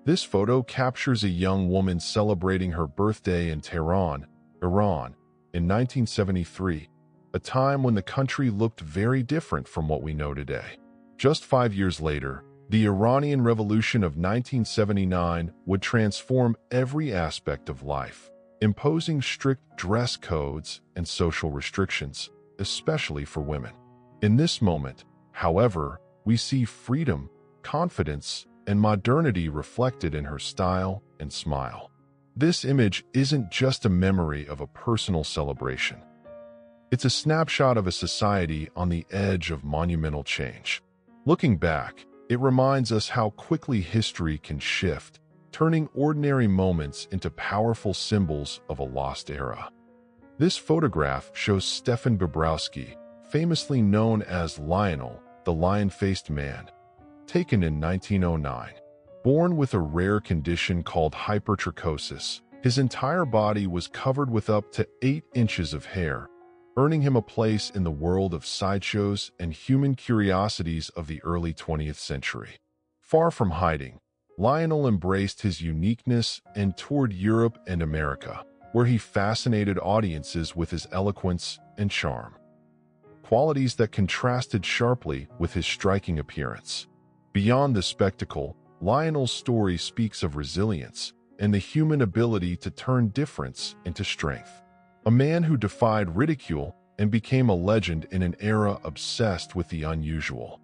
This photo captures a young woman celebrating her birthday in Tehran, Iran, in 1973, a time when the country looked very different from what we know today. Just 5 years later, the Iranian Revolution of 1979 would transform every aspect of life, imposing strict dress codes and social restrictions, especially for women. In this moment, however, we see freedom, confidence, and modernity reflected in her style and smile. This image isn't just a memory of a personal celebration. It's a snapshot of a society on the edge of monumental change. Looking back, it reminds us how quickly history can shift, turning ordinary moments into powerful symbols of a lost era. This photograph shows Stefan Bobrowski, famously known as Lionel, the lion-faced man, taken in 1909. Born with a rare condition called hypertrichosis, his entire body was covered with up to 8 inches of hair, earning him a place in the world of sideshows and human curiosities of the early 20th century. Far from hiding, Lionel embraced his uniqueness and toured Europe and America, where he fascinated audiences with his eloquence and charm, qualities that contrasted sharply with his striking appearance. Beyond the spectacle, Lionel's story speaks of resilience and the human ability to turn difference into strength. A man who defied ridicule and became a legend in an era obsessed with the unusual.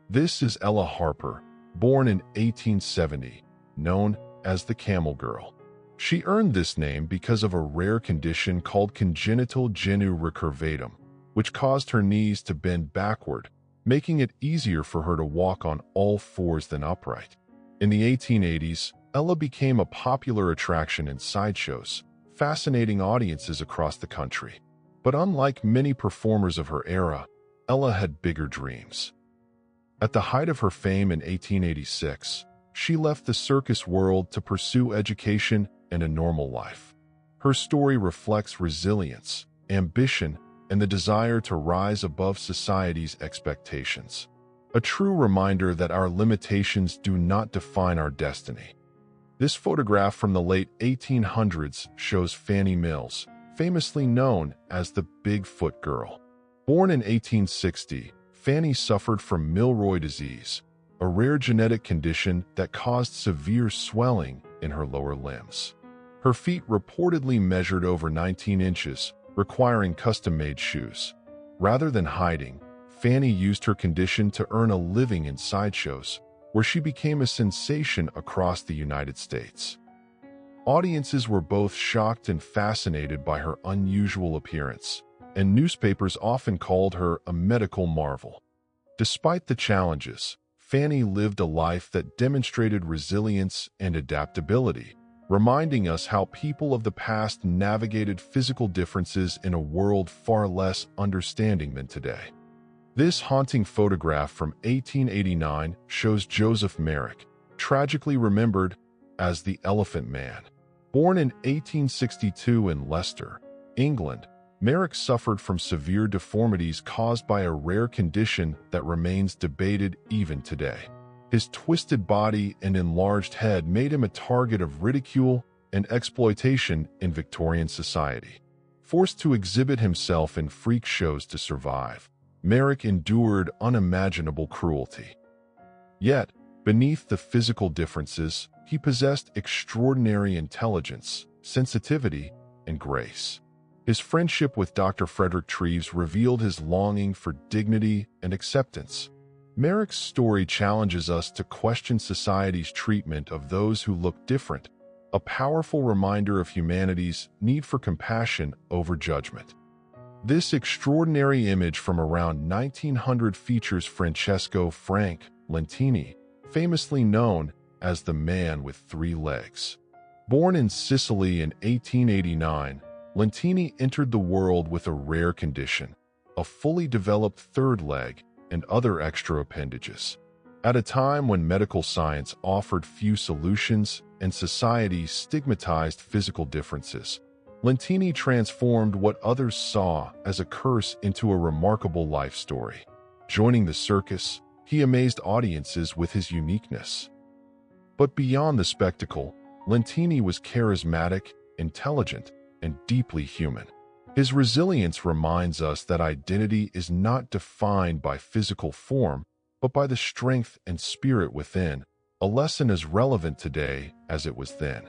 This is Ella Harper, born in 1870, known as the Camel Girl. She earned this name because of a rare condition called congenital genu recurvatum, which caused her knees to bend backward, making it easier for her to walk on all fours than upright. In the 1880s, Ella became a popular attraction in sideshows, fascinating audiences across the country. But unlike many performers of her era, Ella had bigger dreams. At the height of her fame in 1886, she left the circus world to pursue education and a normal life. Her story reflects resilience, ambition, and the desire to rise above society's expectations. A true reminder that our limitations do not define our destiny. This photograph from the late 1800s shows Fanny Mills, famously known as the Bigfoot Girl. Born in 1860, Fanny suffered from Milroy disease, a rare genetic condition that caused severe swelling in her lower limbs. Her feet reportedly measured over 19 inches, requiring custom-made shoes. Rather than hiding, Fanny used her condition to earn a living in sideshows, where she became a sensation across the United States. Audiences were both shocked and fascinated by her unusual appearance, and newspapers often called her a medical marvel. Despite the challenges, Fanny lived a life that demonstrated resilience and adaptability, reminding us how people of the past navigated physical differences in a world far less understanding than today. This haunting photograph from 1889 shows Joseph Merrick, tragically remembered as the Elephant Man. Born in 1862 in Leicester, England, Merrick suffered from severe deformities caused by a rare condition that remains debated even today. His twisted body and enlarged head made him a target of ridicule and exploitation in Victorian society. Forced to exhibit himself in freak shows to survive, Merrick endured unimaginable cruelty. Yet, beneath the physical differences, he possessed extraordinary intelligence, sensitivity, and grace. His friendship with Dr. Frederick Treves revealed his longing for dignity and acceptance. Merrick's story challenges us to question society's treatment of those who look different, a powerful reminder of humanity's need for compassion over judgment. This extraordinary image from around 1900 features Francesco Frank Lentini, famously known as the Man with 3 Legs. Born in Sicily in 1889, Lentini entered the world with a rare condition, a fully developed 3rd leg and other extra appendages. At a time when medical science offered few solutions and society stigmatized physical differences, Lentini transformed what others saw as a curse into a remarkable life story. Joining the circus, he amazed audiences with his uniqueness. But beyond the spectacle, Lentini was charismatic, intelligent, and deeply human. His resilience reminds us that identity is not defined by physical form, but by the strength and spirit within, a lesson as relevant today as it was then.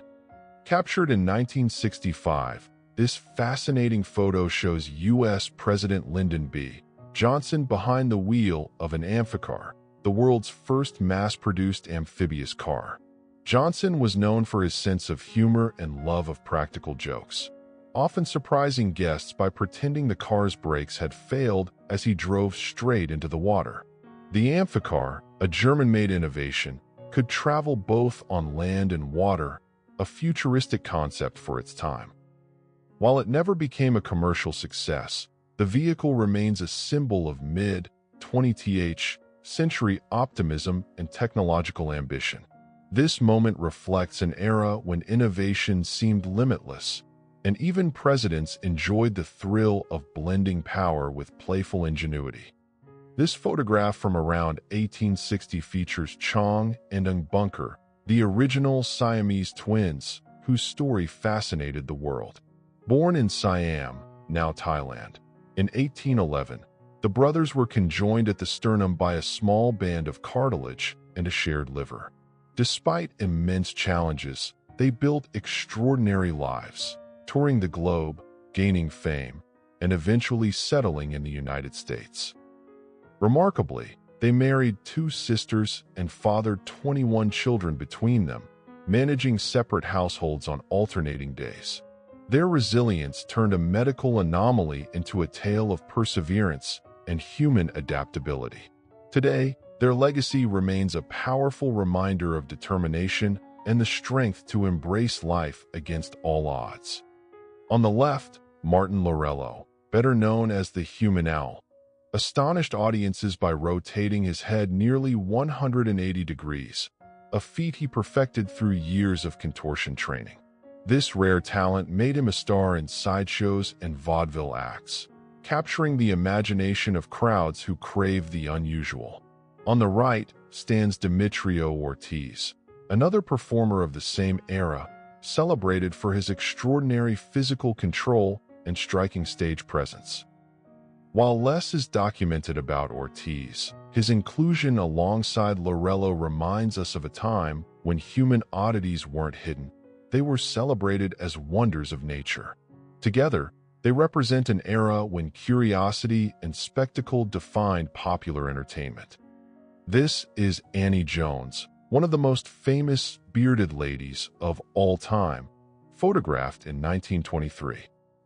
Captured in 1965, this fascinating photo shows U.S. President Lyndon B. Johnson behind the wheel of an amphicar, the world's first mass-produced amphibious car. Johnson was known for his sense of humor and love of practical jokes, often surprising guests by pretending the car's brakes had failed as he drove straight into the water. The amphicar, a German-made innovation, could travel both on land and water, a futuristic concept for its time. While it never became a commercial success, the vehicle remains a symbol of mid-20th century optimism and technological ambition. This moment reflects an era when innovation seemed limitless, and even presidents enjoyed the thrill of blending power with playful ingenuity. This photograph from around 1860 features Chong and Ng Bunker, the original Siamese twins, whose story fascinated the world. Born in Siam, now Thailand, in 1811, the brothers were conjoined at the sternum by a small band of cartilage and a shared liver. Despite immense challenges, they built extraordinary lives, touring the globe, gaining fame, and eventually settling in the United States. Remarkably, they married 2 sisters and fathered 21 children between them, managing separate households on alternating days. Their resilience turned a medical anomaly into a tale of perseverance and human adaptability. Today, their legacy remains a powerful reminder of determination and the strength to embrace life against all odds. On the left, Martin Lorello, better known as the human owl, astonished audiences by rotating his head nearly 180 degrees, a feat he perfected through years of contortion training. This rare talent made him a star in sideshows and vaudeville acts, capturing the imagination of crowds who craved the unusual. On the right stands Demetrio Ortiz, another performer of the same era, celebrated for his extraordinary physical control and striking stage presence. While less is documented about Ortiz, his inclusion alongside Lorello reminds us of a time when human oddities weren't hidden. They were celebrated as wonders of nature. Together, they represent an era when curiosity and spectacle defined popular entertainment. This is Annie Jones, one of the most famous bearded ladies of all time, photographed in 1923.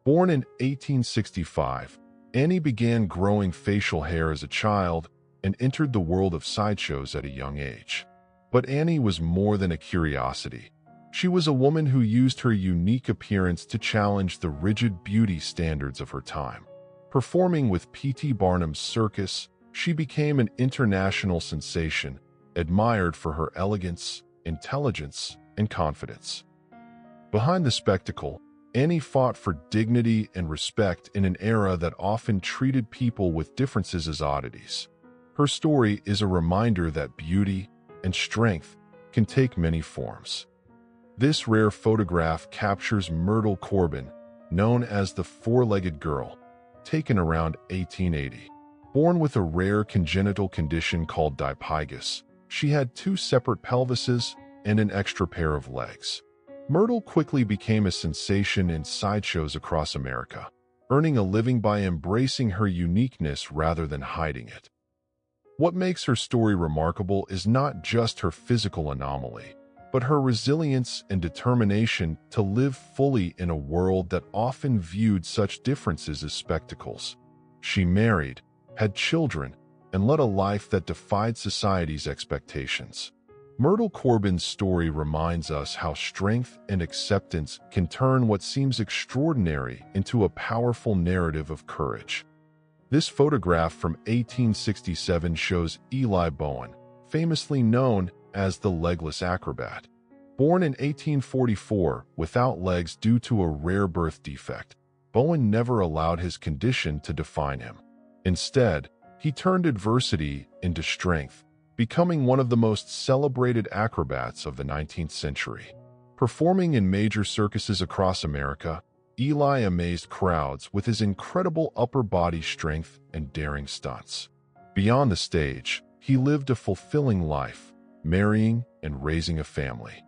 Born in 1865, Annie began growing facial hair as a child and entered the world of sideshows at a young age. But Annie was more than a curiosity. She was a woman who used her unique appearance to challenge the rigid beauty standards of her time. Performing with P.T. Barnum's circus, she became an international sensation, admired for her elegance, intelligence, and confidence. Behind the spectacle, Annie fought for dignity and respect in an era that often treated people with differences as oddities. Her story is a reminder that beauty and strength can take many forms. This rare photograph captures Myrtle Corbin, known as the four-legged girl, taken around 1880. Born with a rare congenital condition called dipygus, she had 2 separate pelvises and an extra pair of legs. Myrtle quickly became a sensation in sideshows across America, earning a living by embracing her uniqueness rather than hiding it. What makes her story remarkable is not just her physical anomaly, but her resilience and determination to live fully in a world that often viewed such differences as spectacles. She married, had children, and led a life that defied society's expectations. Myrtle Corbin's story reminds us how strength and acceptance can turn what seems extraordinary into a powerful narrative of courage. This photograph from 1867 shows Eli Bowen, famously known as the legless acrobat. Born in 1844 without legs due to a rare birth defect, Bowen never allowed his condition to define him. Instead, he turned adversity into strength, becoming one of the most celebrated acrobats of the 19th century. Performing in major circuses across America, Eli amazed crowds with his incredible upper body strength and daring stunts. Beyond the stage, he lived a fulfilling life, marrying and raising a family.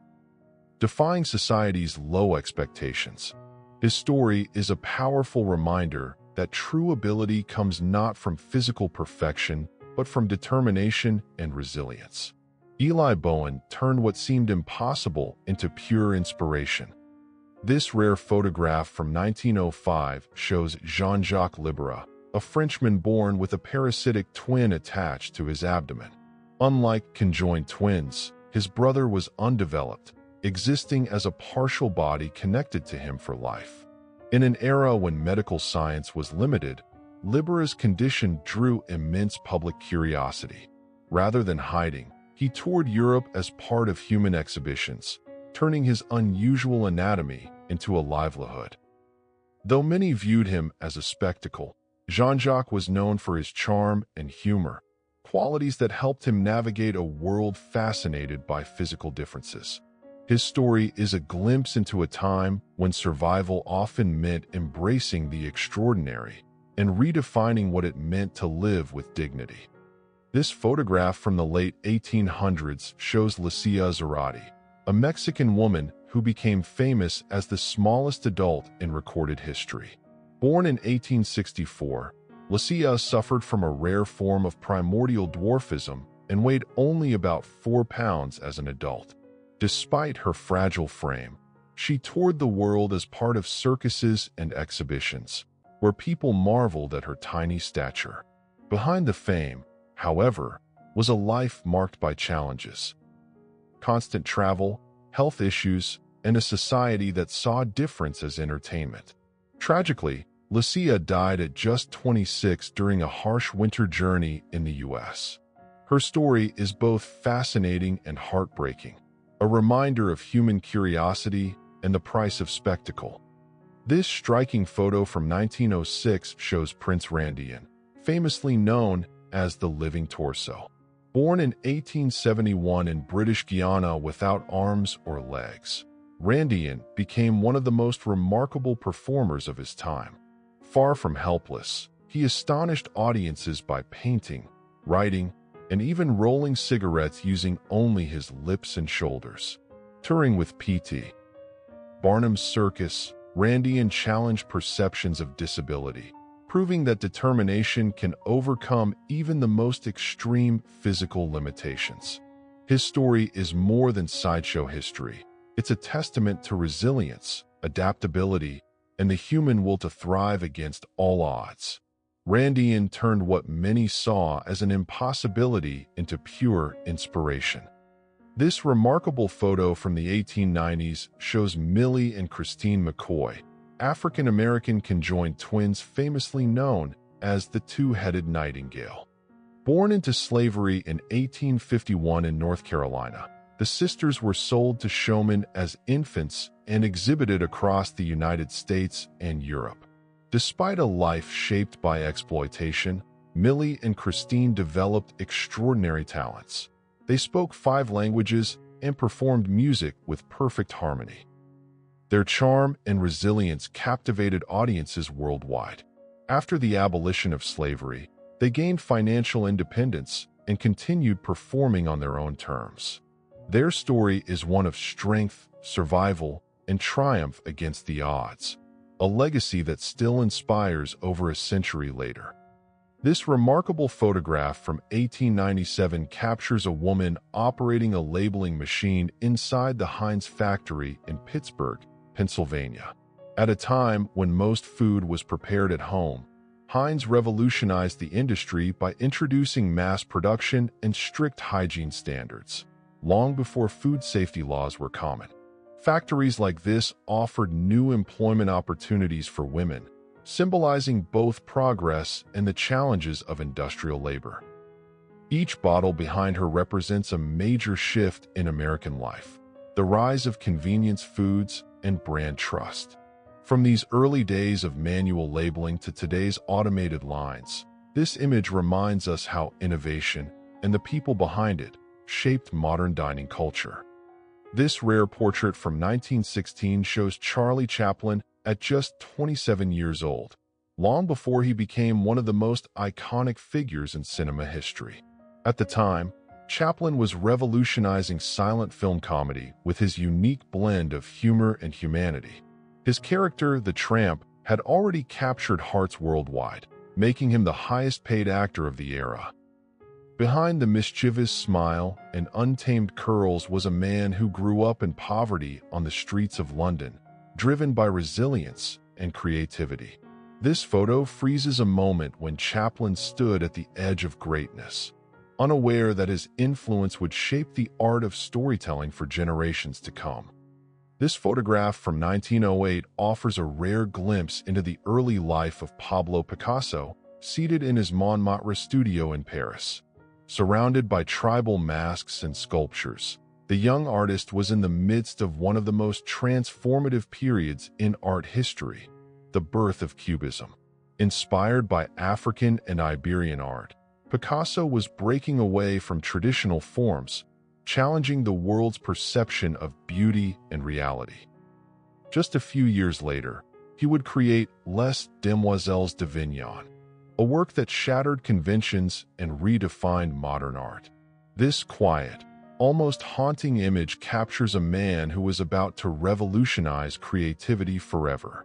Defying society's low expectations, his story is a powerful reminder that true ability comes not from physical perfection, but from determination and resilience. Eli Bowen turned what seemed impossible into pure inspiration. This rare photograph from 1905 shows Jean-Jacques Libera, a Frenchman born with a parasitic twin attached to his abdomen. Unlike conjoined twins, his brother was undeveloped, existing as a partial body connected to him for life. In an era when medical science was limited, Libera's condition drew immense public curiosity. Rather than hiding, he toured Europe as part of human exhibitions, turning his unusual anatomy into a livelihood. Though many viewed him as a spectacle, Jean-Jacques was known for his charm and humor, qualities that helped him navigate a world fascinated by physical differences. His story is a glimpse into a time when survival often meant embracing the extraordinary and redefining what it meant to live with dignity. This photograph from the late 1800s shows Lucia Zarate, a Mexican woman who became famous as the smallest adult in recorded history. Born in 1864, Lucia suffered from a rare form of primordial dwarfism and weighed only about 4 pounds as an adult. Despite her fragile frame, she toured the world as part of circuses and exhibitions, where people marveled at her tiny stature. Behind the fame, however, was a life marked by challenges. Constant travel, health issues, and a society that saw difference as entertainment. Tragically, Lucia died at just 26 during a harsh winter journey in the U.S. Her story is both fascinating and heartbreaking, a reminder of human curiosity and the price of spectacle. This striking photo from 1906 shows Prince Randian, famously known as the living torso. Born in 1871 in British Guiana without arms or legs, Randian became one of the most remarkable performers of his time. Far from helpless, he astonished audiences by painting, writing, and even rolling cigarettes using only his lips and shoulders. Touring with P.T. Barnum's circus, Randian challenged perceptions of disability, proving that determination can overcome even the most extreme physical limitations. His story is more than sideshow history. It's a testament to resilience, adaptability, and the human will to thrive against all odds. Randian turned what many saw as an impossibility into pure inspiration. This remarkable photo from the 1890s shows Millie and Christine McCoy, African-American conjoined twins famously known as the two-headed Nightingale. Born into slavery in 1851 in North Carolina, the sisters were sold to showmen as infants and exhibited across the United States and Europe. Despite a life shaped by exploitation, Millie and Christine developed extraordinary talents. They spoke 5 languages and performed music with perfect harmony. Their charm and resilience captivated audiences worldwide. After the abolition of slavery, they gained financial independence and continued performing on their own terms. Their story is one of strength, survival, and triumph against the odds, a legacy that still inspires over a century later. This remarkable photograph from 1897 captures a woman operating a labeling machine inside the Heinz factory in Pittsburgh, Pennsylvania. At a time when most food was prepared at home, Heinz revolutionized the industry by introducing mass production and strict hygiene standards, long before food safety laws were common. Factories like this offered new employment opportunities for women, symbolizing both progress and the challenges of industrial labor. Each bottle behind her represents a major shift in American life, the rise of convenience foods and brand trust. From these early days of manual labeling to today's automated lines, this image reminds us how innovation and the people behind it shaped modern dining culture. This rare portrait from 1916 shows Charlie Chaplin at just 27 years old, long before he became one of the most iconic figures in cinema history. At the time, Chaplin was revolutionizing silent film comedy with his unique blend of humor and humanity. His character, the Tramp, had already captured hearts worldwide, making him the highest-paid actor of the era. Behind the mischievous smile and untamed curls was a man who grew up in poverty on the streets of London, driven by resilience and creativity. This photo freezes a moment when Chaplin stood at the edge of greatness, unaware that his influence would shape the art of storytelling for generations to come. This photograph from 1908 offers a rare glimpse into the early life of Pablo Picasso, seated in his Montmartre studio in Paris. Surrounded by tribal masks and sculptures, the young artist was in the midst of one of the most transformative periods in art history, the birth of Cubism. Inspired by African and Iberian art, Picasso was breaking away from traditional forms, challenging the world's perception of beauty and reality. Just a few years later, he would create Les Demoiselles d'Avignon, a work that shattered conventions and redefined modern art. This quiet, almost haunting image captures a man who was about to revolutionize creativity forever.